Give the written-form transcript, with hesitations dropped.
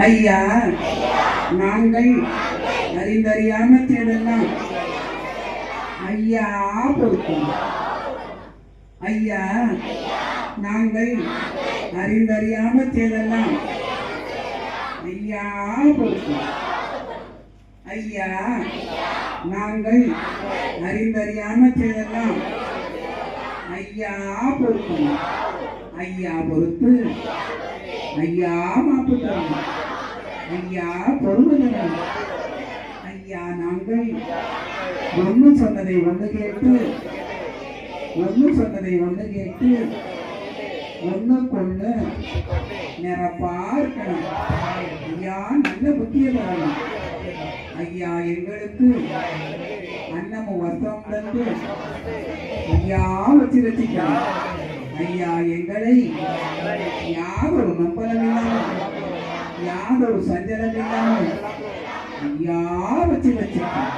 ஐயா நாங்கள் அறிந்தறியாம செய்தெல்லாம் ஐயா பொறுக்கும். ஐயா நாங்கள் அறிந்தறியாம செய்தெல்லாம் ஐயா பொறுக்கும். ஐயா நாங்கள் அறிந்தறியாம செய்தெல்லாம் ஐயா பொறுக்கும். ஐயா பொறுத்து ஐயா மாப்பு தரும். ஐயா பொறுமை தரும். ஐயா நாங்கள் ஒன்று சொன்னதை ஒன்று கேட்டு ஒன்று கொண்டு நிரப்பா இருக்கணும். ஐயா நல்ல புத்திய தரணும். ஐயா எங்களுக்கு அன்னமும் வசம் தந்து ஐயா வச்சு வச்சுக்கணும். ஐயா எங்களை யாதொரு நம்பலம் இல்லாமல் யாதொரு சஞ்சலம் இல்லாமல் ஐயா வச்சு வச்சுக்கணும்.